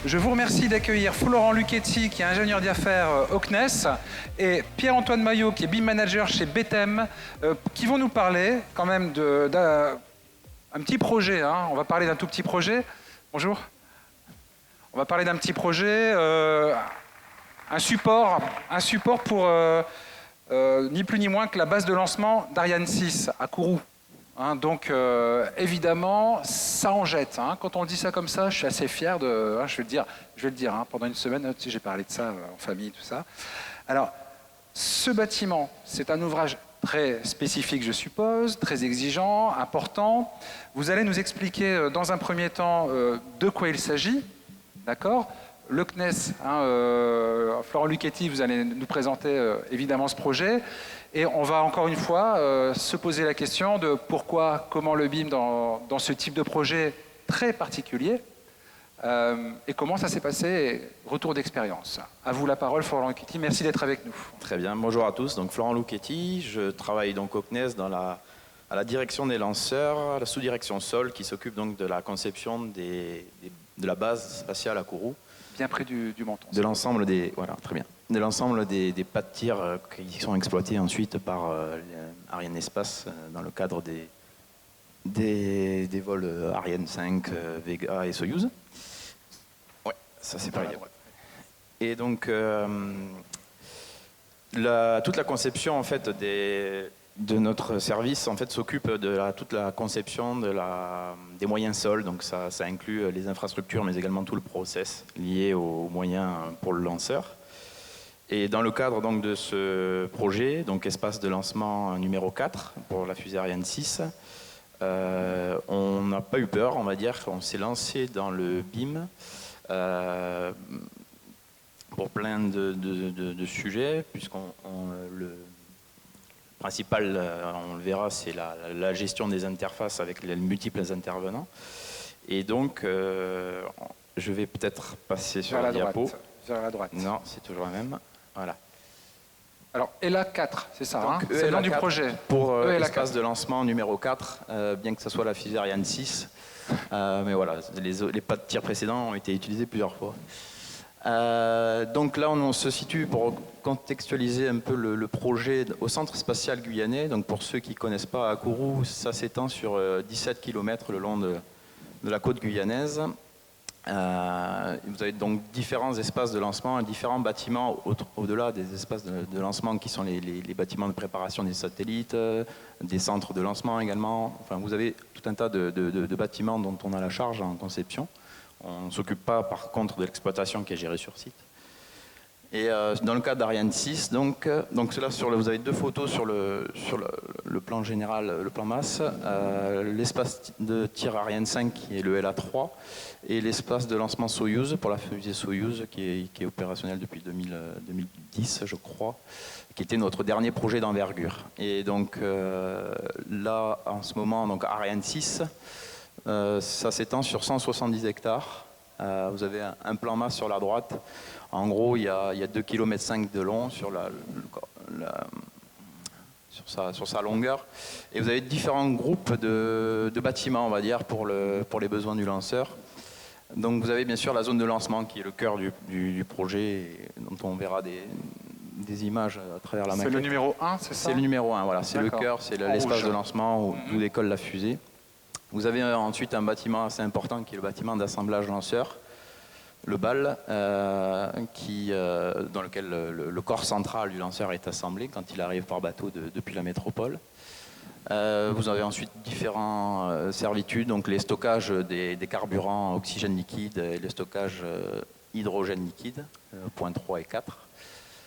Je vous remercie d'accueillir Florent Lucchetti, qui est ingénieur d'affaires au CNES, et Pierre-Antoine Maillot, qui est BIM manager chez BTM, qui vont nous parler quand même d'un petit projet. Hein. On va parler d'un tout petit projet. Bonjour. On va parler d'un petit projet, un support pour ni plus ni moins que la base de lancement d'Ariane 6 à Kourou. Hein, donc évidemment, ça en jette. Hein. Quand on dit ça comme ça, je suis assez fier de. Hein, je vais le dire. Hein, pendant une semaine, tu sais, j'ai parlé de ça en famille, tout ça. Alors, ce bâtiment, c'est un ouvrage très spécifique, je suppose, très exigeant, important. Vous allez nous expliquer dans un premier temps de quoi il s'agit, d'accord ? Le CNES, hein, Florent Lucchetti, vous allez nous présenter évidemment ce projet. Et on va encore une fois se poser la question de pourquoi, comment le BIM dans ce type de projet très particulier et comment ça s'est passé, retour d'expérience. À vous la parole, Florent Lucchetti, merci d'être avec nous. Très bien, bonjour à tous, donc Florent Lucchetti, je travaille donc au CNES à la direction des lanceurs, à la sous-direction sol qui s'occupe donc de la conception de la base spatiale à Kourou. Bien près du menton. De l'ensemble des, voilà, très bien. De l'ensemble des pas de tir qui sont exploités ensuite par Ariane Espace dans le cadre des vols Ariane 5, Vega et Soyuz. Ouais, ça c'est pareil. Et donc toute la conception en fait de notre service en fait s'occupe de toute la conception des moyens sols, donc ça inclut les infrastructures mais également tout le process lié aux moyens pour le lanceur. Et dans le cadre donc de ce projet, donc espace de lancement numéro 4 pour la fusée Ariane 6, on n'a pas eu peur, on va dire, on s'est lancé dans le BIM pour plein de sujets, puisqu'on le principal, on le verra, c'est la gestion des interfaces avec les multiples intervenants. Et donc, je vais peut-être passer sur la diapo. Vers la droite. Non, c'est toujours la même. Voilà. Alors, ELA 4, c'est ça, hein, c'est le ELA nom du 4 projet. Pour l'espace de lancement numéro 4, bien que ce soit la fusée Ariane 6. Mais voilà, les pas de tir précédents ont été utilisés plusieurs fois. Donc là, on se situe, pour contextualiser un peu le projet, au centre spatial guyanais. Donc pour ceux qui ne connaissent pas, à Kourou, ça s'étend sur 17 km le long de la côte guyanaise. Vous avez donc différents espaces de lancement, différents bâtiments au-delà des espaces de lancement qui sont les bâtiments de préparation des satellites, des centres de lancement également. Enfin, vous avez tout un tas de bâtiments dont on a la charge en conception. On ne s'occupe pas par contre de l'exploitation qui est gérée sur site. Et dans le cas d'Ariane 6, donc là, vous avez deux photos sur le plan général, le plan masse, l'espace de tir Ariane 5 qui est le LA3 et l'espace de lancement Soyuz pour la fusée Soyuz qui est opérationnelle depuis 2010, je crois, qui était notre dernier projet d'envergure. Et donc là, en ce moment, donc Ariane 6, ça s'étend sur 170 hectares. Vous avez un plan masse sur la droite. En gros, il y a 2,5 km de long sur sa longueur. Et vous avez différents groupes de bâtiments, on va dire, pour les besoins du lanceur. Donc vous avez bien sûr la zone de lancement qui est le cœur du projet, dont on verra des images à travers la maquette. C'est le numéro 1, c'est ça ? C'est le numéro 1, voilà. C'est le cœur, c'est l'espace de lancement d'où décolle la fusée. Vous avez ensuite un bâtiment assez important qui est le bâtiment d'assemblage lanceur, le BAL, dans lequel le corps central du lanceur est assemblé quand il arrive par bateau depuis la métropole. Vous avez ensuite différentes servitudes, donc les stockages des carburants oxygène liquide et les stockages hydrogène liquide, points 3 et 4,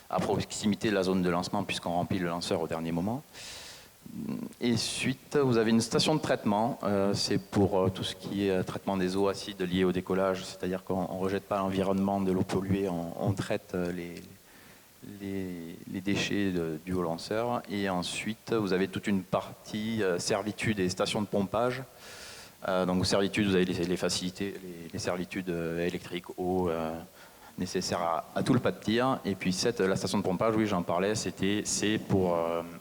à proximité de la zone de lancement puisqu'on remplit le lanceur au dernier moment. Et ensuite, vous avez une station de traitement, c'est pour tout ce qui est traitement des eaux acides liées au décollage, c'est-à-dire qu'on ne rejette pas l'environnement de l'eau polluée, on traite les déchets du haut lanceur. Et ensuite, vous avez toute une partie servitude et stations de pompage. Donc, servitude, vous avez les facilités, les servitudes électriques, eau, nécessaires à tout le pas de tir. Et puis la station de pompage, oui, j'en parlais, c'est pour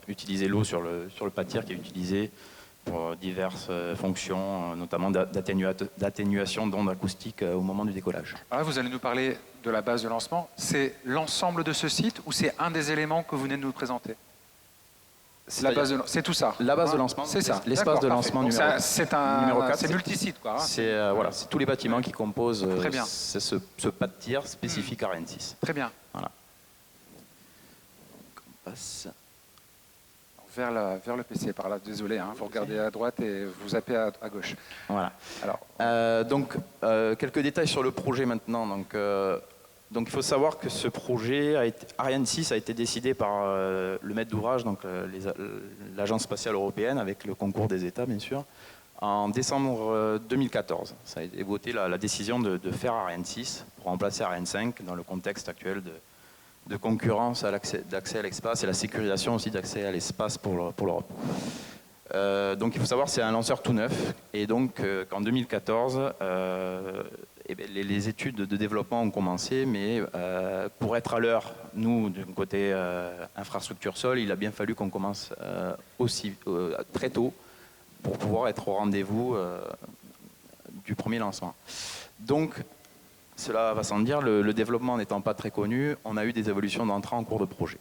utiliser l'eau sur le pas de tir qui est utilisée pour diverses fonctions, notamment d'atténuation d'ondes acoustiques au moment du décollage. Alors là, vous allez nous parler de la base de lancement. C'est l'ensemble de ce site ou c'est un des éléments que vous venez de nous présenter? C'est tout ça. La base de lancement, c'est ça. L'espace de lancement numéro 4. C'est multisite, quoi. C'est tous les bâtiments qui composent Très bien. ce pas de tir spécifique Ariane 6. Très bien. Voilà. On passe. Vers le PC, par là. Désolé, hein, vous regardez à droite et vous zappez à gauche. Voilà. Alors, quelques détails sur le projet maintenant. Donc il faut savoir que ce projet, Ariane 6, a été décidé par le maître d'ouvrage, donc l'Agence spatiale européenne, avec le concours des États, bien sûr, en décembre 2014. Ça a été voté la décision de faire Ariane 6 pour remplacer Ariane 5 dans le contexte actuel de concurrence d'accès à l'espace et la sécurisation aussi d'accès à l'espace pour l'Europe. Donc il faut savoir que c'est un lanceur tout neuf et donc qu'en 2014, les études de développement ont commencé, mais pour être à l'heure, nous, du côté infrastructure sol, il a bien fallu qu'on commence très tôt pour pouvoir être au rendez-vous du premier lancement. Donc, cela va sans dire, le développement n'étant pas très connu, on a eu des évolutions d'entrée en cours de projet.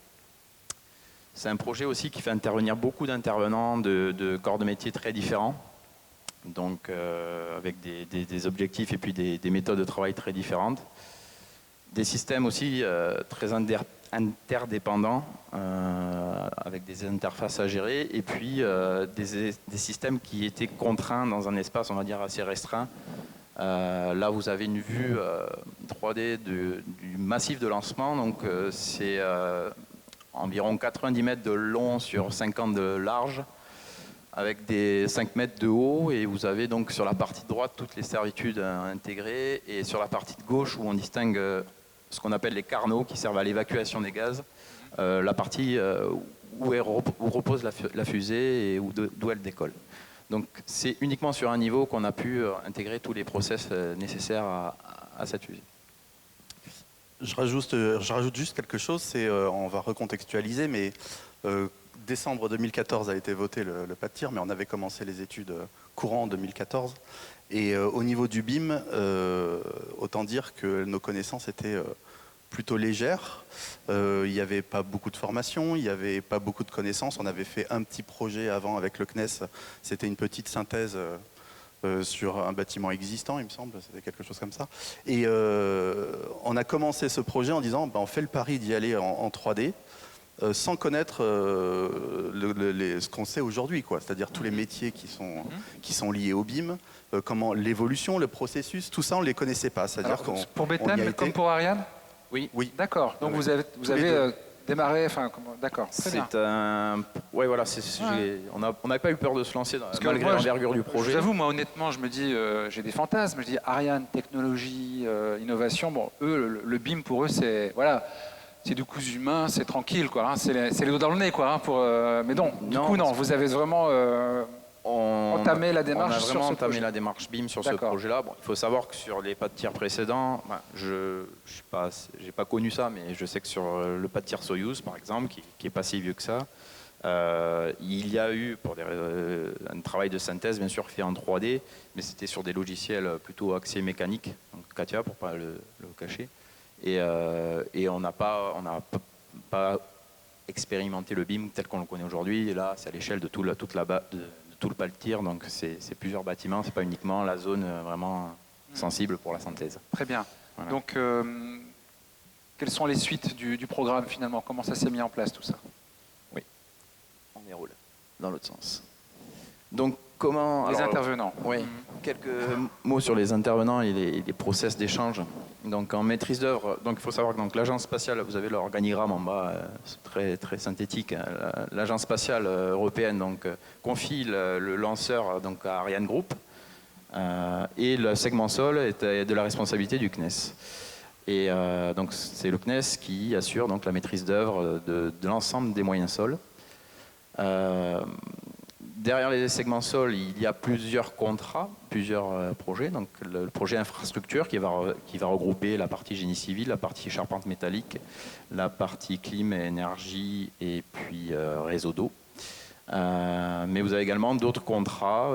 C'est un projet aussi qui fait intervenir beaucoup d'intervenants de corps de métier très différents, donc avec des objectifs et puis des méthodes de travail très différentes. Des systèmes aussi très interdépendants, avec des interfaces à gérer, et puis des systèmes qui étaient contraints dans un espace, on va dire, assez restreint. Là, vous avez une vue 3D du massif de lancement, donc c'est environ 90 mètres de long sur 50 de large, avec des 5 mètres de haut, et vous avez donc sur la partie droite toutes les servitudes intégrées, et sur la partie de gauche où on distingue ce qu'on appelle les carnaux qui servent à l'évacuation des gaz, la partie où repose la fusée et d'où elle décolle. Donc c'est uniquement sur un niveau qu'on a pu intégrer tous les process nécessaires à cette fusée. Je rajoute juste quelque chose, on va recontextualiser, mais décembre 2014 a été voté le pas de tir, mais on avait commencé les études courant en 2014. Et au niveau du BIM, autant dire que nos connaissances étaient plutôt légères. Il n'y avait pas beaucoup de formation, il n'y avait pas beaucoup de connaissances. On avait fait un petit projet avant avec le CNES, c'était une petite synthèse sur un bâtiment existant, il me semble, c'était quelque chose comme ça. Et on a commencé ce projet en disant, on fait le pari d'y aller en 3D, sans connaître ce qu'on sait aujourd'hui, c'est-à-dire tous les métiers qui sont liés au BIM, comment l'évolution, le processus, tout ça on ne les connaissait pas. Alors, pour BTM comme pour Ariane? Oui. D'accord, donc vous avez démarré, d'accord, très bien. Ouais, voilà, on n'avait pas eu peur de se lancer malgré l'envergure du projet. Je vous avoue, moi honnêtement, je me dis, j'ai des fantasmes, je dis Ariane, technologie, innovation, bon, eux, le BIM pour eux, c'est, voilà, c'est du cousu humain, c'est tranquille, quoi, hein, c'est les doigts dans le nez, quoi, hein, mais non, du coup, non, vous avez vraiment entamé la démarche sur ce projet. On a vraiment entamé la démarche BIM sur ce projet-là. Bon, il faut savoir que sur les pas de tir précédents, je n'ai pas connu ça, mais je sais que sur le pas de tir Soyuz, par exemple, qui n'est pas si vieux que ça, il y a eu un travail de synthèse, bien sûr, fait en 3D, mais c'était sur des logiciels plutôt axés mécaniques, donc CATIA pour ne pas le cacher. Et on n'a pas expérimenté le BIM tel qu'on le connaît aujourd'hui. Et là, c'est à l'échelle de tout le pas de tir, donc c'est plusieurs bâtiments, c'est pas uniquement la zone vraiment sensible pour la synthèse. Très bien. Voilà. Donc, quelles sont les suites du programme finalement? Comment ça s'est mis en place tout ça? Oui, on déroule dans l'autre sens. Donc, comment... Les intervenants. Oui, quelques mots sur les intervenants et les process d'échange. Donc en maîtrise d'œuvre, donc il faut savoir que l'agence spatiale, vous avez l'organigramme en bas, très très synthétique. L'agence spatiale européenne confie le lanceur à Ariane Group et le segment sol est de la responsabilité du CNES. Et donc c'est le CNES qui assure la maîtrise d'œuvre de l'ensemble des moyens sols. Derrière les segments sol, il y a plusieurs contrats, plusieurs projets. Donc le projet infrastructure qui va regrouper la partie génie civil, la partie charpente métallique, la partie clim et énergie et puis réseau d'eau. Mais vous avez également d'autres contrats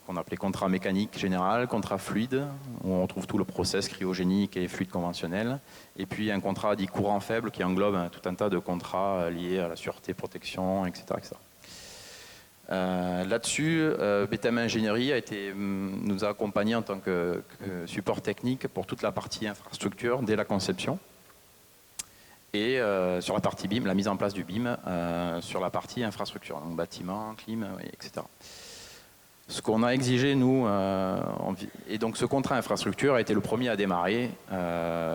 qu'on appelait contrats mécaniques général, contrats fluides, où on retrouve tout le process cryogénique et fluide conventionnel. Et puis un contrat dit courant faible qui englobe tout un tas de contrats liés à la sûreté, protection, etc. etc. Là-dessus, BTM Ingénierie nous a accompagnés en tant que support technique pour toute la partie infrastructure dès la conception. Et sur la partie BIM, la mise en place du BIM sur la partie infrastructure, donc bâtiment, clim, etc. Ce qu'on a exigé, nous, et donc ce contrat infrastructure a été le premier à démarrer,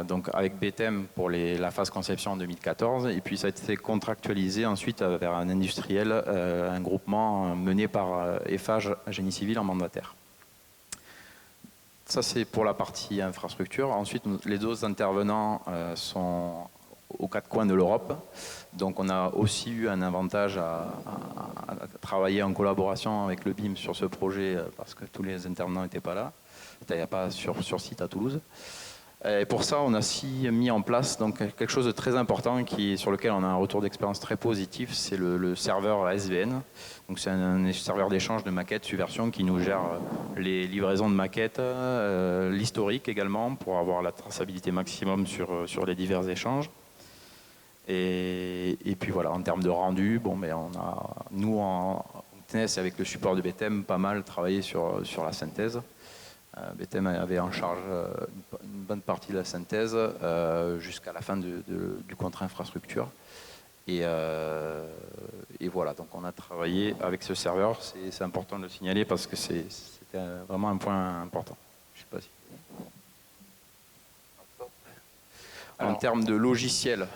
donc avec BTM pour la phase conception en 2014, et puis ça a été contractualisé ensuite vers un industriel, un groupement mené par Eiffage Génie Civil en mandataire. Ça, c'est pour la partie infrastructure. Ensuite, les autres intervenants sont aux quatre coins de l'Europe. Donc on a aussi eu un avantage à travailler en collaboration avec le BIM sur ce projet parce que tous les intervenants n'étaient pas là. Il n'y a pas sur site à Toulouse. Et pour ça, on a aussi mis en place donc, quelque chose de très important sur lequel on a un retour d'expérience très positif, c'est le serveur SVN. Donc c'est un serveur d'échange de maquettes Subversion qui nous gère les livraisons de maquettes, l'historique également pour avoir la traçabilité maximum sur les divers échanges. Et puis voilà, en termes de rendu, bon, mais nous en TNES avec le support de BTM pas mal travaillé sur la synthèse. BTM avait en charge une bonne partie de la synthèse jusqu'à la fin du contrat infrastructure. Et voilà, donc on a travaillé avec ce serveur, c'est important de le signaler parce que c'était vraiment un point important. Je sais pas si... En termes de logiciel,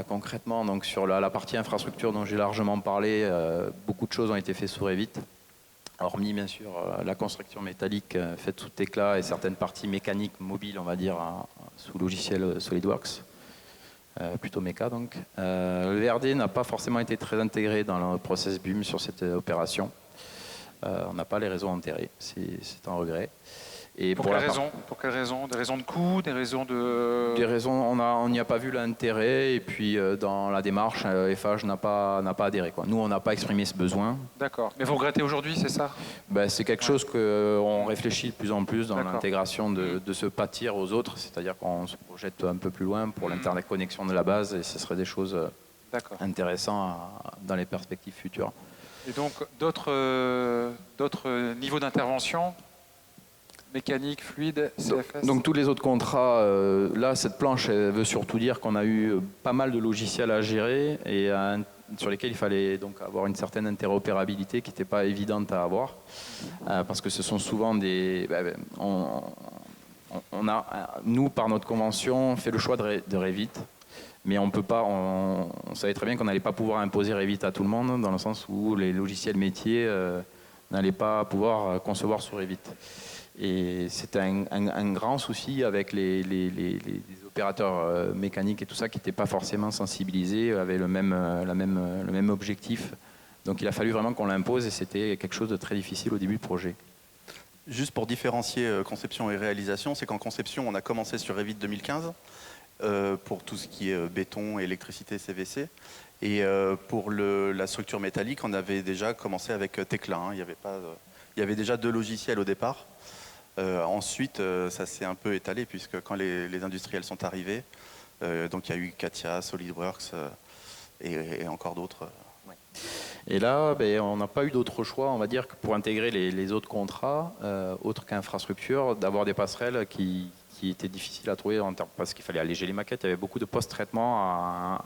concrètement, donc sur la partie infrastructure dont j'ai largement parlé, beaucoup de choses ont été faites sous Revit, hormis bien sûr la construction métallique faite sous Tekla et certaines parties mécaniques mobiles, on va dire, sous logiciel SolidWorks, plutôt méca donc. Le VRD n'a pas forcément été très intégré dans le process BIM sur cette opération. On n'a pas les réseaux enterrés, c'est un regret. Et pour quelles raisons ? Des raisons de coût, des raisons de... Des raisons, on n'y a pas vu l'intérêt, et puis dans la démarche, Eiffage n'a pas adhéré, quoi. Nous, on n'a pas exprimé ce besoin. D'accord. Mais vous regrettez aujourd'hui, c'est ça ? Ben, c'est quelque chose qu'on réfléchit de plus en plus dans l'intégration de ce pâtir aux autres, c'est-à-dire qu'on se projette un peu plus loin pour l'interconnexion de la base, et ce serait des choses intéressantes dans les perspectives futures. Et donc, d'autres niveaux d'intervention ? Mécanique, fluide, CFS. Donc tous les autres contrats, là cette planche elle veut surtout dire qu'on a eu pas mal de logiciels à gérer et sur lesquels il fallait donc avoir une certaine interopérabilité qui n'était pas évidente à avoir parce que ce sont souvent des... on a, nous par notre convention, fait le choix de Revit, mais on peut pas, on savait très bien qu'on n'allait pas pouvoir imposer Revit à tout le monde dans le sens où les logiciels métiers n'allaient pas pouvoir concevoir sur Revit. Et c'était un grand souci avec les opérateurs mécaniques et tout ça qui n'étaient pas forcément sensibilisés, avaient le même objectif. Donc il a fallu vraiment qu'on l'impose et c'était quelque chose de très difficile au début du projet. Juste pour différencier conception et réalisation, c'est qu'en conception, on a commencé sur Revit 2015 pour tout ce qui est béton, électricité, CVC. Et pour la structure métallique, on avait déjà commencé avec Tekla. Hein. Il y avait déjà 2 logiciels au départ. Ensuite, ça s'est un peu étalé puisque quand les industriels sont arrivés, donc il y a eu Katia, SolidWorks et encore d'autres. Ouais. Et là, on n'a pas eu d'autre choix, on va dire, que pour intégrer les autres contrats, autres qu'infrastructure, d'avoir des passerelles qui étaient difficiles à trouver parce qu'il fallait alléger les maquettes, il y avait beaucoup de post-traitement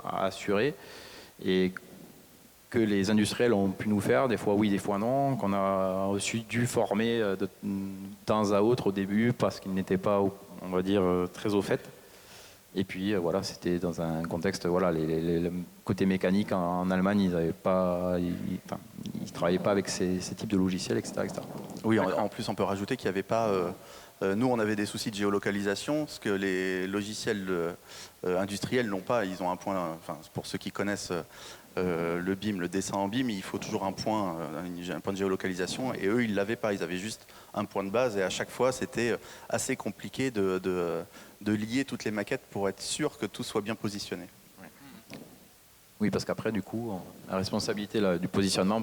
à assurer. Et que les industriels ont pu nous faire, des fois oui, des fois non, qu'on a aussi dû former de temps à autre au début parce qu'ils n'étaient pas, on va dire, très au fait. Et puis voilà, c'était dans un contexte, voilà, le côté mécanique en Allemagne, ils ne travaillaient pas avec ces types de logiciels, etc. etc. Oui, en plus on peut rajouter qu'il n'y avait pas... nous, on avait des soucis de géolocalisation, ce que les logiciels industriels n'ont pas. Ils ont un point, pour ceux qui connaissent le BIM, le dessin en BIM, il faut toujours un point de géolocalisation. Et eux, ils ne l'avaient pas. Ils avaient juste un point de base. Et à chaque fois, c'était assez compliqué de lier toutes les maquettes pour être sûr que tout soit bien positionné. Oui, parce qu'après, du coup, la responsabilité là, du positionnement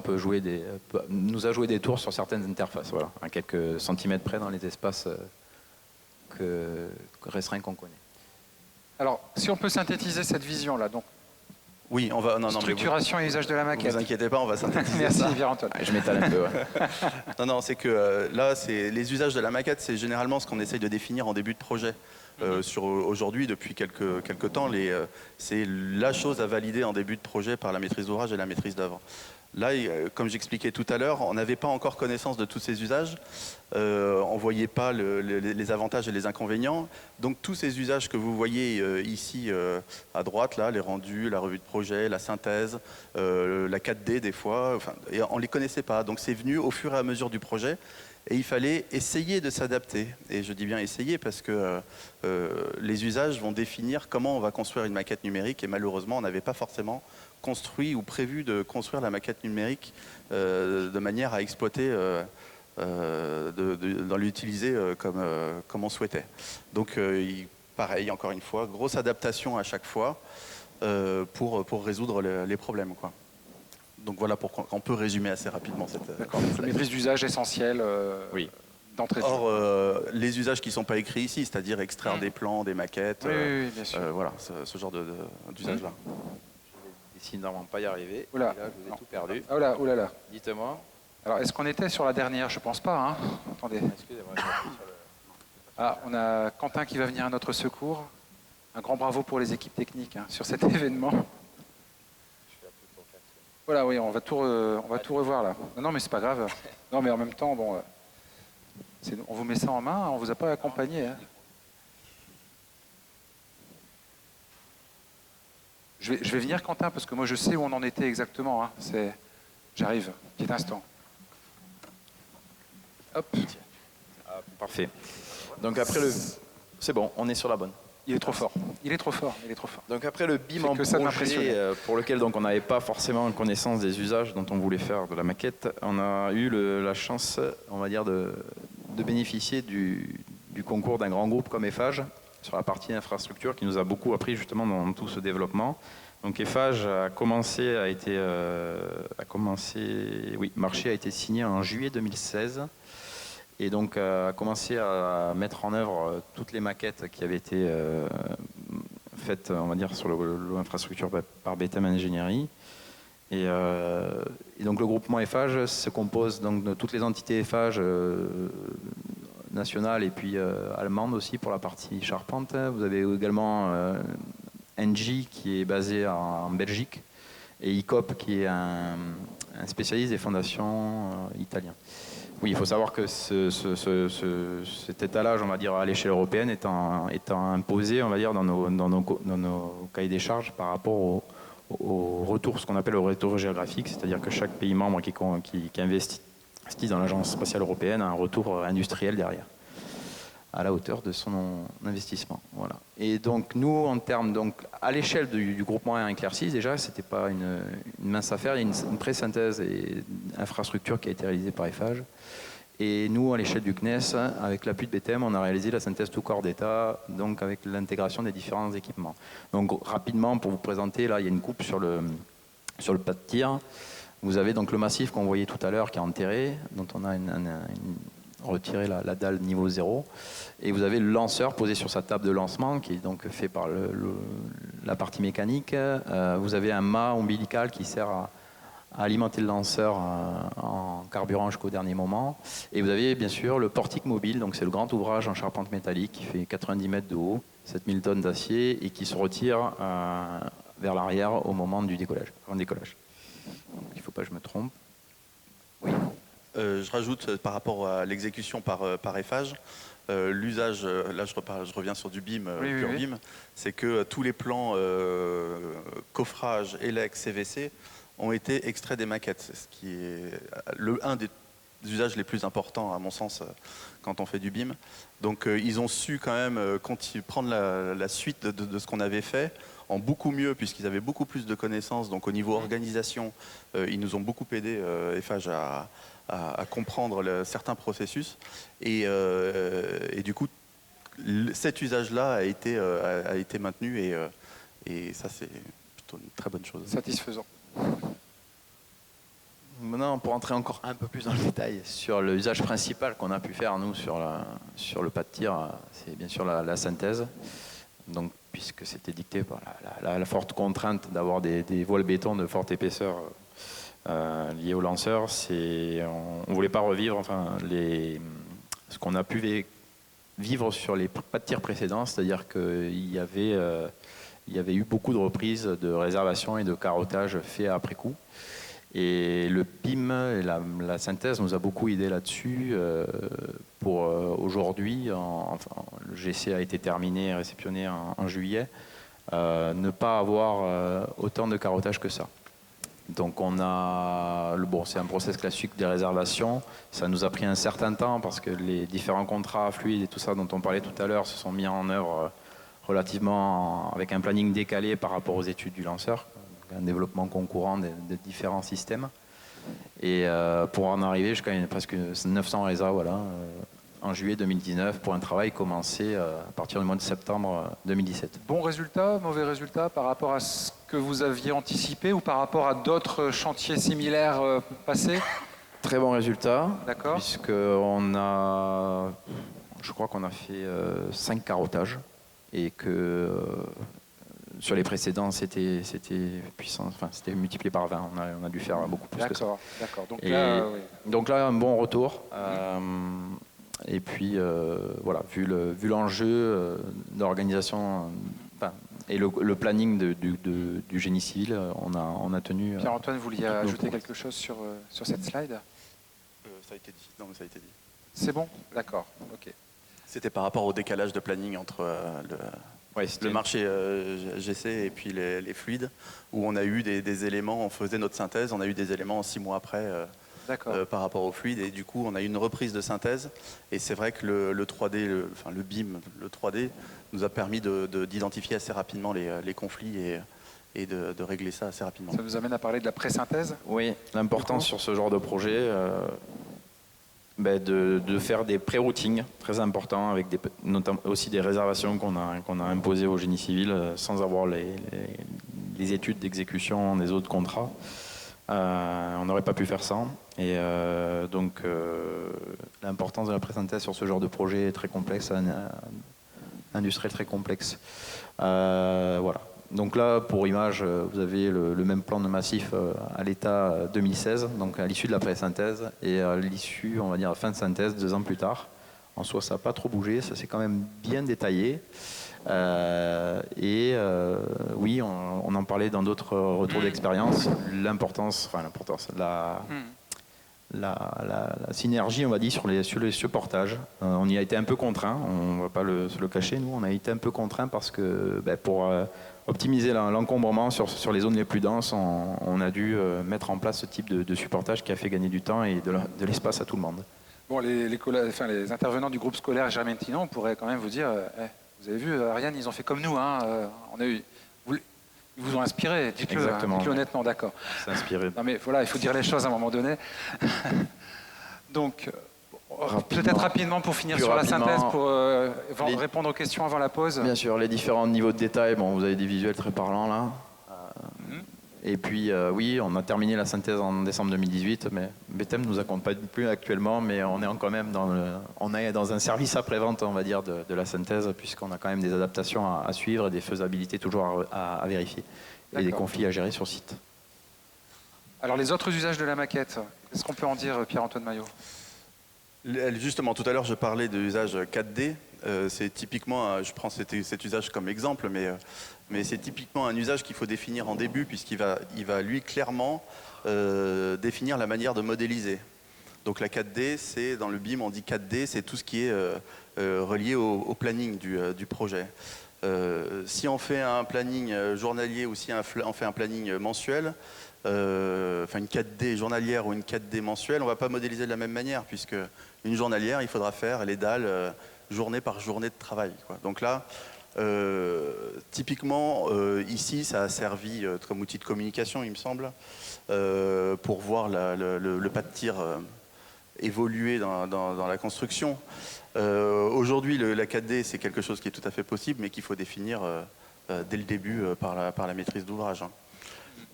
nous a joué des tours sur certaines interfaces, voilà, à quelques centimètres près dans les espaces restreints qu'on connaît. Alors, si on peut synthétiser cette vision-là, donc Oui, on va. Non, structuration et usage de la ne maquette. vous inquiétez pas, on va synthétiser Merci ça. Pierre-Antoine. Je m'étale un peu. Ouais. Non, c'est que là, les usages de la maquette, c'est généralement ce qu'on essaye de définir en début de projet. Aujourd'hui, depuis quelques temps, c'est la chose à valider en début de projet par la maîtrise d'ouvrage et la maîtrise d'œuvre. Là, comme j'expliquais tout à l'heure, on n'avait pas encore connaissance de tous ces usages, on ne voyait pas les avantages et les inconvénients. Donc tous ces usages que vous voyez ici à droite, là, les rendus, la revue de projet, la synthèse, la 4D des fois, enfin, et on ne les connaissait pas. Donc c'est venu au fur et à mesure du projet. Et il fallait essayer de s'adapter. Et je dis bien essayer parce que les usages vont définir comment on va construire une maquette numérique. Et malheureusement, on n'avait pas forcément construit ou prévu de construire la maquette numérique de manière à exploiter, d'en l'utiliser comme on souhaitait. Donc pareil, encore une fois, grosse adaptation à chaque fois pour résoudre les problèmes, quoi. Donc voilà pourquoi on peut résumer assez rapidement cette slide. Maîtrise d'usage essentielle Oui. d'entrée de jeu. Or, les usages qui ne sont pas écrits ici, c'est-à-dire extraire des plans, des maquettes, Oui, bien sûr. voilà, ce genre d'usage-là. Je vais décidément pas y arriver. Oula. Et là, je vous ai tout perdu. Oh là, oh là là. Dites-moi. Alors, est-ce qu'on était sur la dernière? Je pense pas. Hein. Attendez. Excusez-moi, je m'appuie sur le... Ah, on a Quentin qui va venir à notre secours. Un grand bravo pour les équipes techniques sur cet événement. Voilà, oui, on va tout revoir là. Non, mais c'est pas grave. Non, mais en même temps, bon, on vous met ça en main, on vous a pas accompagné. Hein. Je vais venir, Quentin, parce que moi je sais où on en était exactement. Hein. J'arrive, petit instant. Hop. Ah, parfait. Donc après c'est bon, on est sur la bonne. Il est trop fort. Il est trop fort. Il est trop fort. Donc après le BIM en que ça projet, m'impressionnait. pour lequel donc on n'avait pas forcément connaissance des usages dont on voulait faire de la maquette, on a eu la chance, on va dire, de bénéficier du concours d'un grand groupe comme Eiffage sur la partie infrastructure qui nous a beaucoup appris justement dans tout ce développement. Donc Eiffage marché a été signé en juillet 2016. Et donc a commencé à mettre en œuvre toutes les maquettes qui avaient été faites, on va dire, sur l'infrastructure par BTM Ingénierie. Et donc le groupement Eiffage se compose donc de toutes les entités Eiffage nationales et puis allemandes aussi pour la partie charpente. Vous avez également Engie qui est basé en Belgique et ICOP qui est un spécialiste des fondations italiens. Oui, il faut savoir que cet étalage, on va dire, à l'échelle européenne étant imposé, on va dire, dans nos cahiers des charges par rapport au retour, ce qu'on appelle le retour géographique, c'est-à-dire que chaque pays membre qui investit dans l'Agence spatiale européenne a un retour industriel derrière, à la hauteur de son investissement. Voilà. Et donc nous, en termes, donc à l'échelle du groupement 1 Éclaircis, déjà, c'était pas une mince affaire. Il y a une pré-synthèse et infrastructure qui a été réalisée par Eiffage. Et nous, à l'échelle du CNES, avec l'appui de BTM, on a réalisé la synthèse tout corps d'état, donc avec l'intégration des différents équipements. Donc rapidement, pour vous présenter, là, il y a une coupe sur le pas de tir. Vous avez donc le massif qu'on voyait tout à l'heure qui est enterré, dont on a retiré la dalle niveau 0. Et vous avez le lanceur posé sur sa table de lancement, qui est donc fait par la partie mécanique. Vous avez un mât ombilical qui sert à alimenter le lanceur en carburant jusqu'au dernier moment. Et vous avez bien sûr le portique mobile, donc c'est le grand ouvrage en charpente métallique qui fait 90 mètres de haut, 7000 tonnes d'acier et qui se retire vers l'arrière au moment du décollage. Donc, il ne faut pas que je me trompe. Oui. Je rajoute par rapport à l'exécution par Eiffage, l'usage, là je reviens sur du BIM, pur BIM, c'est que tous les plans coffrage, ELEC, CVC ont été extraits des maquettes, ce qui est un des usages les plus importants à mon sens quand on fait du BIM. Donc ils ont su quand même prendre la suite de ce qu'on avait fait en beaucoup mieux puisqu'ils avaient beaucoup plus de connaissances. Donc au niveau organisation, ils nous ont beaucoup aidé, Eiffage, à comprendre certains processus et du coup cet usage-là a été maintenu et ça c'est plutôt une très bonne chose. Satisfaisant. Maintenant, pour entrer encore un peu plus dans le détail sur l'usage principal qu'on a pu faire, nous, sur le pas de tir, c'est bien sûr la synthèse. Donc, puisque c'était dicté par la forte contrainte d'avoir des voiles béton de forte épaisseur liées au lanceur, on ne voulait pas revivre ce qu'on a pu vivre sur les pas de tir précédents, c'est-à-dire qu'il y avait eu beaucoup de reprises de réservation et de carottage faits après coup. Et le BIM et la synthèse nous a beaucoup aidé là-dessus. Pour aujourd'hui, le GC a été terminé et réceptionné en juillet, ne pas avoir autant de carottage que ça. Donc c'est un process classique des réservations. Ça nous a pris un certain temps parce que les différents contrats fluides et tout ça dont on parlait tout à l'heure se sont mis en œuvre relativement avec un planning décalé par rapport aux études du lanceur. Un développement concurrent de différents systèmes. Et pour en arriver jusqu'à presque 900 RESA en juillet 2019 pour un travail commencé à partir du mois de septembre 2017. Bon résultat, mauvais résultat par rapport à ce que vous aviez anticipé ou par rapport à d'autres chantiers similaires passés? Très bon résultat, d'accord, puisqu'on je crois qu'on a fait 5 carottages et que sur les précédents, c'était puissant, enfin c'était multiplié par 20. On a dû faire beaucoup plus que ça. D'accord. Donc là, un bon retour. Et puis voilà, vu l'enjeu d'organisation et le planning du génie civil, on a tenu. Pierre-Antoine, vous vouliez ajouter quelque chose sur cette slide? Ça a été dit. Non, ça a été dit. C'est bon, d'accord. Ok. C'était par rapport au décalage de planning entre le marché GC et puis les fluides, où on a eu des éléments, on faisait notre synthèse, on a eu des éléments 6 mois après par rapport aux fluides, et du coup on a eu une reprise de synthèse, et c'est vrai que le 3D, le BIM, le 3D, nous a permis d'identifier assez rapidement les conflits et de régler ça assez rapidement. Ça nous amène à parler de la pré-synthèse? Oui, l'importance sur ce genre de projet, de faire des pré-routings très importants, avec notamment aussi des réservations qu'on a imposées au génie civil sans avoir les études d'exécution des autres contrats. On n'aurait pas pu faire ça. Et donc l'importance de la pré-synthèse sur ce genre de projet est très complexe, industriel très complexe. Voilà. Donc là, pour image, vous avez le même plan de massif à l'état 2016, donc à l'issue de la pré-synthèse, et à l'issue, on va dire, fin de synthèse, 2 ans plus tard. En soi, ça n'a pas trop bougé, ça s'est quand même bien détaillé. Oui, on en parlait dans d'autres retours d'expérience, la synergie, on va dire, sur les supportages. On y a été un peu contraint, on ne va pas se le cacher, nous, on a été un peu contraint parce que pour optimiser l'encombrement sur les zones les plus denses, on a dû mettre en place ce type de supportage qui a fait gagner du temps et de l'espace à tout le monde. Bon, les intervenants du groupe scolaire Germain-Tinon, on pourrait quand même vous dire, vous avez vu, Ariane, ils ont fait comme nous, hein, ils vous ont inspiré, dites-le honnêtement, d'accord. C'est inspiré. Non mais voilà, il faut dire les choses à un moment donné. Donc, peut-être rapidement pour finir sur la synthèse, pour répondre aux questions avant la pause. Bien sûr, les différents niveaux de détail, vous avez des visuels très parlants là. Et puis oui, on a terminé la synthèse en décembre 2018, mais BTM ne nous accompagne plus actuellement, mais on est quand même dans un service après-vente, on va dire, de la synthèse, puisqu'on a quand même des adaptations à suivre et des faisabilités toujours à vérifier, et des conflits à gérer sur site. Alors les autres usages de la maquette, qu'est-ce qu'on peut en dire, Pierre-Antoine Maillot? Justement, tout à l'heure, je parlais de l'usage 4D. C'est typiquement, je prends cet usage comme exemple, mais c'est typiquement un usage qu'il faut définir en début, puisqu'il va lui clairement définir la manière de modéliser. Donc la 4D, c'est dans le BIM, on dit 4D, c'est tout ce qui est relié au planning du projet. Si on fait un planning journalier ou si on fait un planning mensuel, une 4D journalière ou une 4D mensuelle, on ne va pas modéliser de la même manière, puisque une journalière, il faudra faire les dalles journée par journée de travail, quoi. Donc là, typiquement, ici, ça a servi comme outil de communication, il me semble, pour voir le pas de tir évoluer dans la construction. Aujourd'hui, la 4D, c'est quelque chose qui est tout à fait possible, mais qu'il faut définir dès le début par la maîtrise d'ouvrage.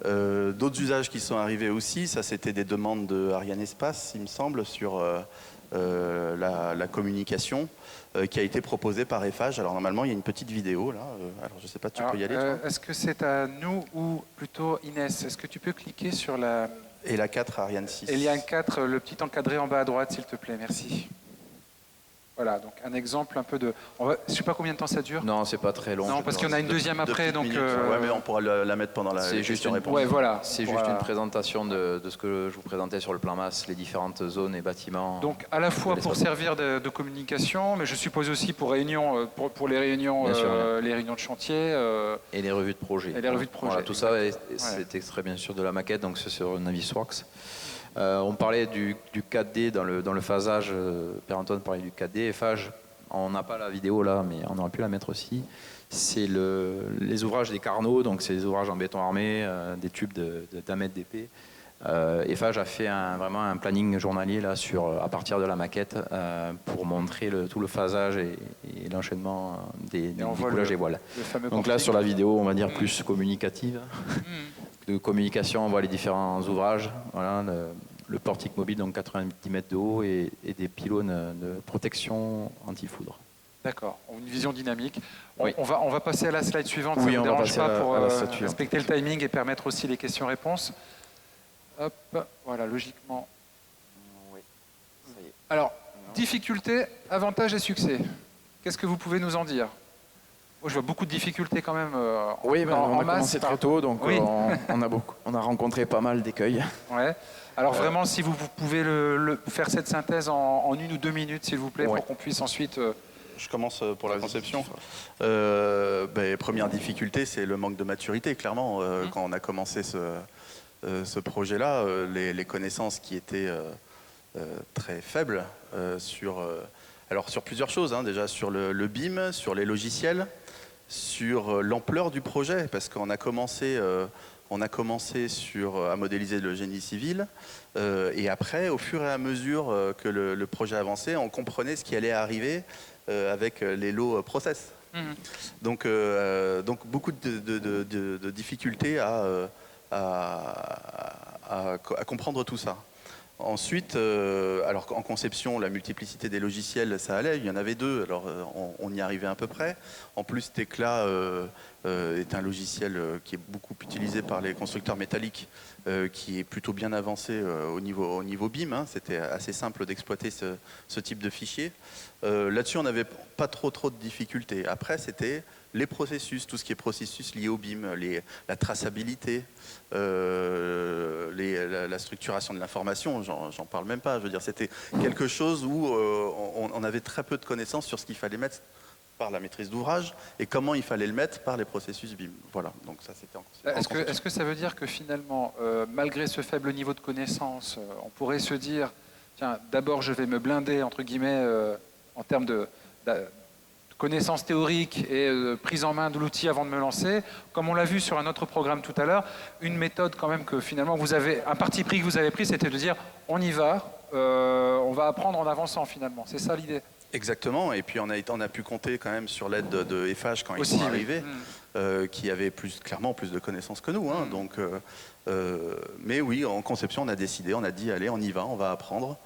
D'autres usages qui sont arrivés aussi, ça c'était des demandes de Arianespace, il me semble, sur la communication qui a été proposée par Eiffage. Alors normalement il y a une petite vidéo là, alors je ne sais pas, tu peux y aller toi. Est-ce que c'est à nous ou plutôt Inès? Est-ce que tu peux cliquer sur la... Et la 4 Ariane 6. Et lien 4, le petit encadré en bas à droite, s'il te plaît, merci. Voilà, donc un exemple un peu de... je ne sais pas combien de temps ça dure. Non, c'est pas très long. Non, parce qu'il y en a une deuxième après, donc... Ouais, mais on pourra la mettre pendant la question-réponse. Ouais, voilà. C'est juste une présentation de ce que je vous présentais sur le plan masse, les différentes zones et bâtiments. Donc à la fois pour servir de communication, mais je suppose aussi pour réunion, pour les réunions, les réunions de chantier. Et les revues de projet. Et les revues de projet. Voilà, tout ça, c'est extrait bien sûr de la maquette, donc c'est sur Navisworks. On parlait du 4D dans le phasage. Pierre-Antoine parlait du 4D. Eiffage, on n'a pas la vidéo là, mais on aurait pu la mettre aussi. C'est les ouvrages des Carnot, donc c'est des ouvrages en béton armé, des tubes d'1 mètre d'épais. Eiffage a fait vraiment un planning journalier là, à partir de la maquette pour montrer tout le phasage et l'enchaînement des coulages et voiles. Donc là, sur la vidéo, on va dire plus communicative. De communication, on voit les différents ouvrages. Voilà, le portique mobile, donc 90 mètres de haut, et des pylônes de protection anti-foudre. D'accord, une vision dynamique. Oui. On va passer à la slide suivante, oui, ça ne vous dérange pas pour respecter le timing et permettre aussi les questions-réponses. Hop, voilà, logiquement. Oui, ça y est. Alors, difficulté, avantage et succès. Qu'est-ce que vous pouvez nous en dire? Moi, je vois beaucoup de difficultés quand même oui, en on a masse. commencé très tôt, donc oui. on a rencontré pas mal d'écueils. Ouais. Alors vraiment, si vous pouvez faire cette synthèse en 1 ou 2 minutes, s'il vous plaît, pour qu'on puisse ensuite... Je commence pour la conception. Première difficulté, c'est le manque de maturité, clairement. Quand on a commencé ce projet-là, les connaissances qui étaient très faibles sur plusieurs choses, hein, déjà sur le BIM, sur les logiciels, sur l'ampleur du projet, parce qu'on a commencé à modéliser le génie civil, et après, au fur et à mesure que le projet avançait, on comprenait ce qui allait arriver avec les lots process. Donc beaucoup de difficultés à comprendre tout ça. Ensuite, alors en conception, la multiplicité des logiciels, ça allait. Il y en avait 2, alors on y arrivait à peu près. En plus, Tekla est un logiciel qui est beaucoup utilisé par les constructeurs métalliques, qui est plutôt bien avancé au niveau BIM. Hein. C'était assez simple d'exploiter ce type de fichier. Là-dessus, on n'avait pas trop de difficultés. Après, c'était les processus, tout ce qui est processus lié au BIM, la traçabilité, la structuration de l'information, j'en parle même pas. Je veux dire, c'était quelque chose où on avait très peu de connaissances sur ce qu'il fallait mettre par la maîtrise d'ouvrage et comment il fallait le mettre par les processus BIM. Voilà, donc ça c'était Est-ce que ça veut dire que finalement, malgré ce faible niveau de connaissance, on pourrait se dire, tiens, d'abord je vais me blinder, entre guillemets, en termes de connaissances théoriques et prise en main de l'outil avant de me lancer, comme on l'a vu sur un autre programme tout à l'heure, une méthode quand même que finalement un parti pris que vous avez pris, c'était de dire on y va, on va apprendre en avançant finalement. C'est ça l'idée. Exactement, et puis on a pu compter quand même sur l'aide de Eiffage quand ils sont arrivés, qui avaient clairement plus de connaissances que nous. Hein, donc, mais oui, en conception, on a décidé, on a dit allez, on y va, on va apprendre.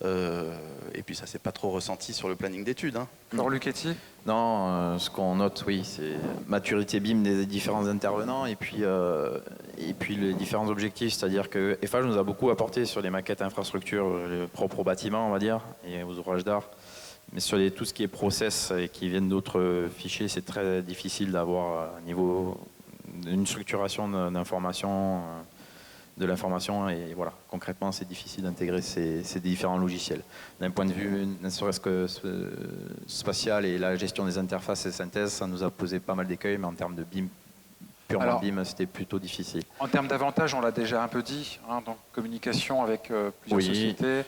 Et puis ça s'est pas trop ressenti sur le planning d'études. Hein. Laurent Luchetti ? Non, ce qu'on note, oui, c'est maturité BIM des différents intervenants et puis les différents objectifs. C'est-à-dire que Eiffage nous a beaucoup apporté sur les maquettes infrastructures propres aux bâtiments, on va dire, et aux ouvrages d'art. Mais sur tout ce qui est process et qui viennent d'autres fichiers, c'est très difficile d'avoir à niveau une structuration d'information. De l'information et voilà, concrètement c'est difficile d'intégrer ces différents logiciels. D'un point de vue ne serait-ce que spatial et la gestion des interfaces et synthèse, ça nous a posé pas mal d'écueils, mais en termes de BIM, purement BIM, c'était plutôt difficile. En termes d'avantages, on l'a déjà un peu dit, hein, donc communication avec plusieurs sociétés.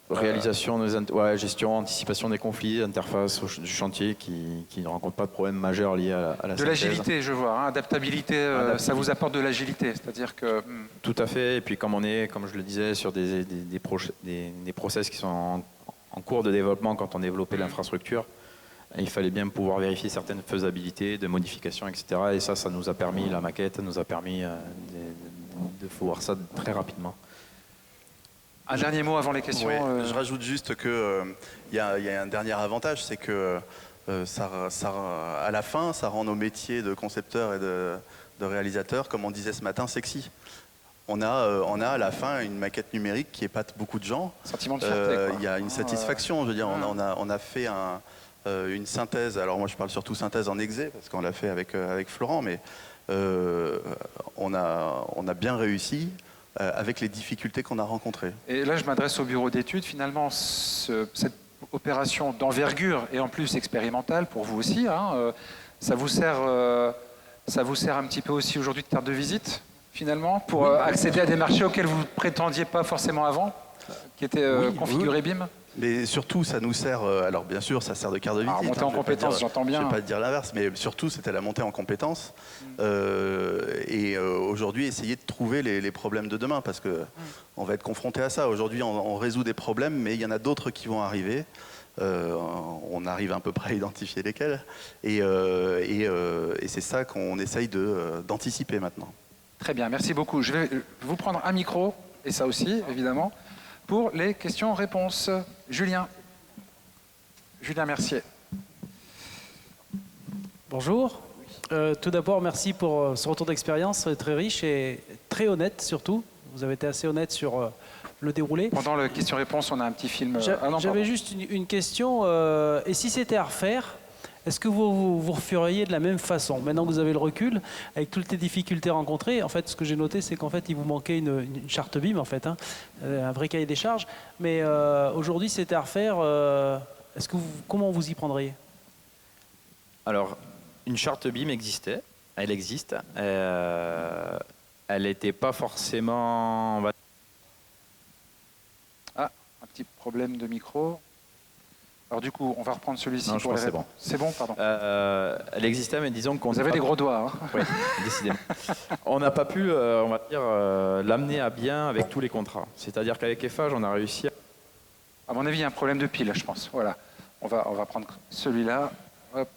Réalisation, gestion, anticipation des conflits, interface du chantier qui ne rencontre pas de problème majeur lié à la synthèse. De l'agilité, je vois, hein, adaptabilité, ça vous apporte de l'agilité, c'est-à-dire que... Tout à fait, et puis comme je le disais, sur des process qui sont en cours de développement quand on développait l'infrastructure, il fallait bien pouvoir vérifier certaines faisabilités de modifications, etc. Et ça nous a permis, la maquette nous a permis de voir ça très rapidement. Un dernier mot avant les questions. Ouais, je rajoute juste que y a un dernier avantage, c'est que à la fin, ça rend nos métiers de concepteurs et de réalisateurs, comme on disait ce matin, sexy. On a à la fin une maquette numérique qui épate beaucoup de gens. Sentiment de fierté. Il y a une satisfaction. Je veux dire, on a fait une synthèse. Alors moi, je parle surtout synthèse en exé parce qu'on l'a fait avec Florent, mais on a bien réussi avec les difficultés qu'on a rencontrées. Et là, je m'adresse au bureau d'études. Finalement, cette opération d'envergure et en plus expérimentale pour vous aussi, hein, ça vous sert un petit peu aussi aujourd'hui de carte de visite, finalement, pour accéder à des marchés auxquels vous ne prétendiez pas forcément avant, qui étaient configurés BIM. Mais surtout, ça nous sert, alors bien sûr, ça sert de carte de visite. Monter en compétences, j'entends bien. Je ne vais pas dire l'inverse, mais surtout, c'était la montée en compétences. Aujourd'hui, essayer de trouver les problèmes de demain, parce qu'on va être confronté à ça. Aujourd'hui, on résout des problèmes, mais il y en a d'autres qui vont arriver. On arrive à peu près à identifier lesquels. Et c'est ça qu'on essaye d'anticiper maintenant. Très bien, merci beaucoup. Je vais vous prendre un micro, et ça aussi, évidemment, pour les questions-réponses. Julien Mercier. Bonjour. Tout d'abord, merci pour ce retour d'expérience très riche et très honnête surtout. Vous avez été assez honnête sur le déroulé. Pendant la question-réponse, on a un petit film. J'avais juste une question. Et si c'était à refaire, est-ce que vous referiez de la même façon? Maintenant que vous avez le recul, avec toutes les difficultés rencontrées, en fait, ce que j'ai noté, c'est qu'en fait, il vous manquait une charte BIM, en fait, hein, un vrai cahier des charges. Mais aujourd'hui, si c'était à refaire, comment vous y prendriez? Alors, une charte BIM existait, elle existe. Elle n'était pas forcément... Ah, un petit problème de micro. Alors du coup, on va reprendre celui-ci pour les réponses. C'est bon, pardon. Elle existait, mais disons qu'on... Vous avez des gros doigts. Hein. Oui, décidément. On n'a pas pu, on va dire, l'amener à bien avec tous les contrats. C'est-à-dire qu'avec Eiffage, on a réussi à mon avis, il y a un problème de pile, je pense. Voilà. On va prendre celui-là. Hop.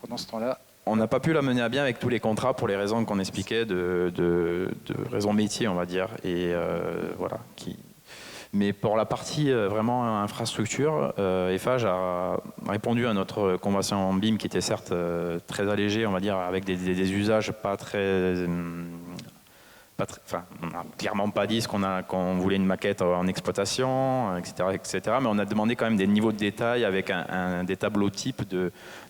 Pendant ce temps-là. On n'a pas pu l'amener à bien avec tous les contrats pour les raisons qu'on expliquait, de raisons métiers, on va dire. Et voilà. Mais pour la partie vraiment infrastructure, Eiffage a répondu à notre convention BIM qui était certes très allégée, on va dire, avec des usages pas très... on n'a clairement pas dit qu'on voulait une maquette en exploitation, etc., mais on a demandé quand même des niveaux de détail avec des tableaux types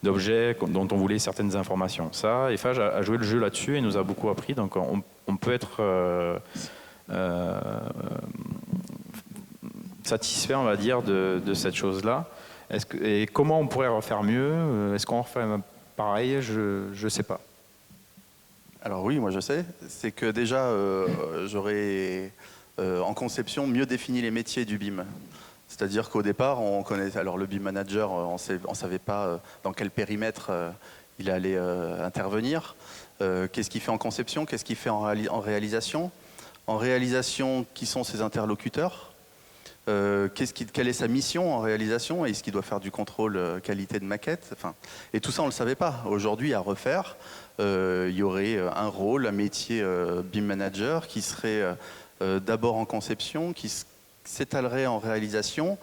d'objets dont on voulait certaines informations. Ça, Eiffage a joué le jeu là-dessus et nous a beaucoup appris, donc on peut être satisfait, on va dire, de cette chose-là. Et comment on pourrait refaire mieux? Est-ce qu'on refait pareil? Je ne sais pas. Alors oui, moi je sais. C'est que déjà, j'aurais en conception mieux défini les métiers du BIM. C'est-à-dire qu'au départ, on connaissait, alors le BIM manager, on ne savait pas dans quel périmètre il allait intervenir. Qu'est-ce qu'il fait en conception? Qu'est-ce qu'il fait en réalisation? En réalisation, qui sont ses interlocuteurs? Quelle est sa mission en réalisation? Est-ce qu'il doit faire du contrôle qualité de maquette? Et tout ça, on ne le savait pas. Aujourd'hui, à refaire, il y aurait un rôle, un métier BIM manager qui serait d'abord en conception, qui s'étalerait en réalisation,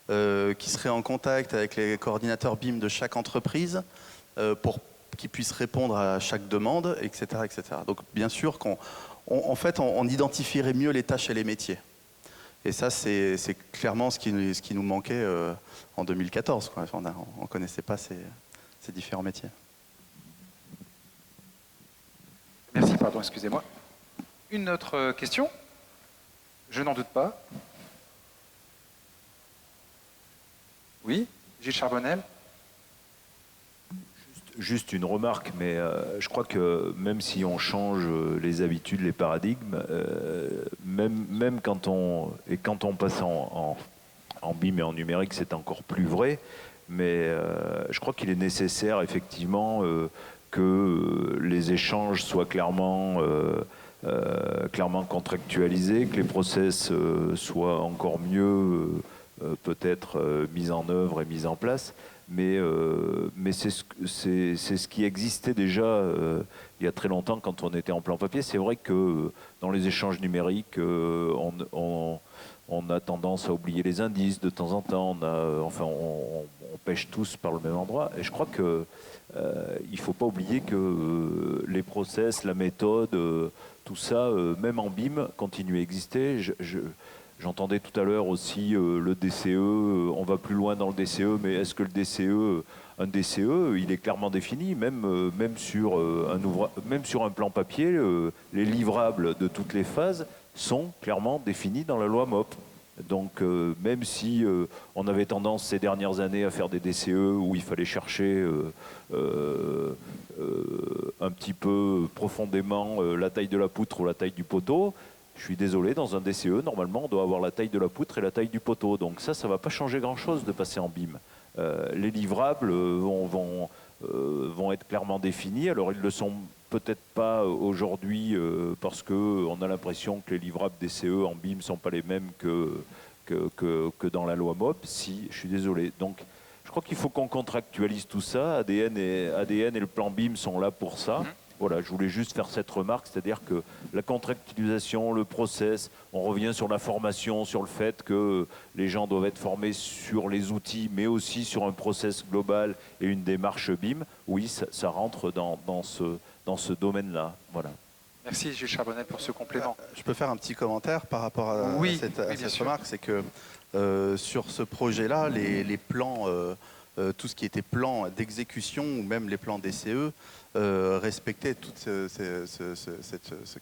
qui serait en contact avec les coordinateurs BIM de chaque entreprise pour qu'ils puissent répondre à chaque demande, etc., etc. Donc bien sûr en fait, on identifierait mieux les tâches et les métiers. Et ça, c'est clairement ce qui nous manquait en 2014. Quoi. On ne connaissait pas ces différents métiers. Merci, pardon, excusez-moi. Une autre question? Je n'en doute pas. Oui, Gilles Charbonnel? Juste une remarque, mais je crois que même si on change les habitudes, les paradigmes, même quand on passe en BIM et en numérique, c'est encore plus vrai, mais je crois qu'il est nécessaire effectivement que les échanges soient clairement contractualisés, que les process soient encore mieux peut-être mis en œuvre et mis en place. mais c'est ce qui existait déjà il y a très longtemps quand on était en plan papier. C'est vrai que dans les échanges numériques, on a tendance à oublier les indices de temps en temps. On pêche tous par le même endroit. Et je crois que il ne faut pas oublier que les process, la méthode, tout ça, même en BIM, continue à exister. J'entendais tout à l'heure aussi le DCE, on va plus loin dans le DCE, mais est-ce que le DCE, un DCE, il est clairement défini, même sur un plan papier, les livrables de toutes les phases sont clairement définis dans la loi MOP. Donc même si on avait tendance ces dernières années à faire des DCE où il fallait chercher un petit peu profondément la taille de la poutre ou la taille du poteau, je suis désolé, dans un DCE, normalement, on doit avoir la taille de la poutre et la taille du poteau. Donc ça ne va pas changer grand-chose de passer en BIM. Les livrables vont être clairement définis. Alors, ils ne le sont peut-être pas aujourd'hui parce qu'on a l'impression que les livrables DCE en BIM ne sont pas les mêmes que dans la loi MOP. Si, je suis désolé. Donc, je crois qu'il faut qu'on contractualise tout ça. ADN et le plan BIM sont là pour ça. Voilà, je voulais juste faire cette remarque, c'est-à-dire que la contractualisation, le process, on revient sur la formation, sur le fait que les gens doivent être formés sur les outils, mais aussi sur un process global et une démarche BIM. Oui, ça rentre dans ce domaine-là. Voilà. Merci Gilles Charbonnet pour ce complément. Je peux faire un petit commentaire par rapport à cette remarque, c'est que sur ce projet-là, les plans, tout ce qui était plan d'exécution ou même les plans DCE, respectaient tout ce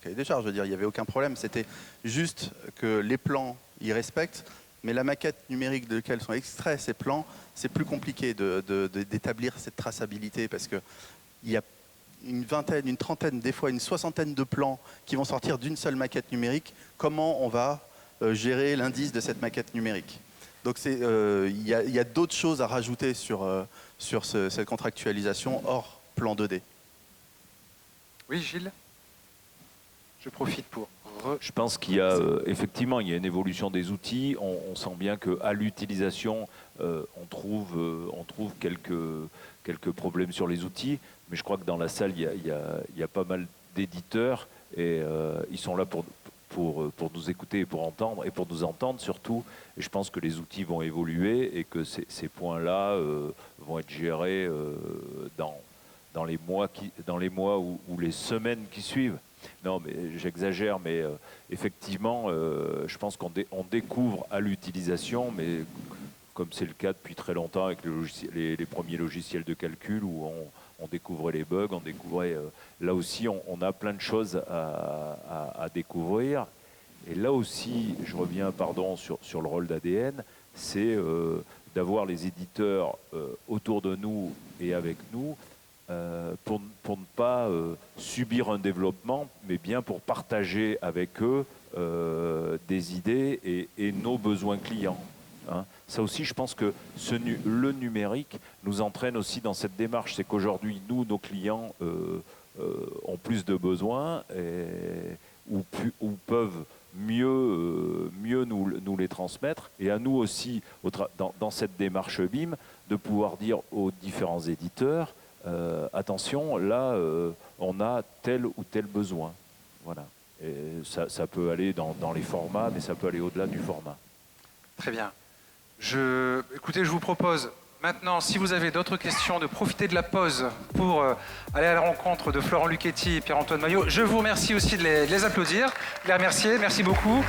cahier des charges. Je veux dire, il n'y avait aucun problème. C'était juste que les plans, ils respectent, mais la maquette numérique de laquelle sont extraits ces plans, c'est plus compliqué d'établir cette traçabilité parce qu'il y a une vingtaine, une trentaine, des fois une soixantaine de plans qui vont sortir d'une seule maquette numérique. Comment on va gérer l'indice de cette maquette numérique? Donc il y a d'autres choses à rajouter sur cette contractualisation hors plan 2D. Oui, Gilles, je profite pour... Je pense qu'il y a effectivement il y a une évolution des outils. On sent bien qu'à l'utilisation, on trouve quelques problèmes sur les outils. Mais je crois que dans la salle, il y a pas mal d'éditeurs et ils sont là pour nous écouter et pour nous entendre surtout. Et je pense que les outils vont évoluer et que ces points-là vont être gérés dans les mois ou les semaines qui suivent. Non, mais j'exagère, mais effectivement, je pense qu'on découvre à l'utilisation, mais comme c'est le cas depuis très longtemps avec les premiers logiciels de calcul où on découvrait les bugs, on découvrait... là aussi, on a plein de choses à découvrir. Et là aussi, je reviens sur le rôle d'ADN, c'est d'avoir les éditeurs autour de nous et avec nous pour ne pas subir un développement, mais bien pour partager avec eux des idées et nos besoins clients. Hein. Ça aussi, je pense que le numérique nous entraîne aussi dans cette démarche. C'est qu'aujourd'hui, nous, nos clients ont plus de besoins ou peuvent mieux nous les transmettre. Et à nous aussi, dans cette démarche BIM, de pouvoir dire aux différents éditeurs, attention, là, on a tel ou tel besoin. Voilà. Et ça peut aller dans les formats, mais ça peut aller au-delà du format. Très bien. Écoutez, je vous propose maintenant, si vous avez d'autres questions, de profiter de la pause pour aller à la rencontre de Florent Lucchetti et Pierre-Antoine Maillot. Je vous remercie aussi de les applaudir, de les remercier. Merci beaucoup.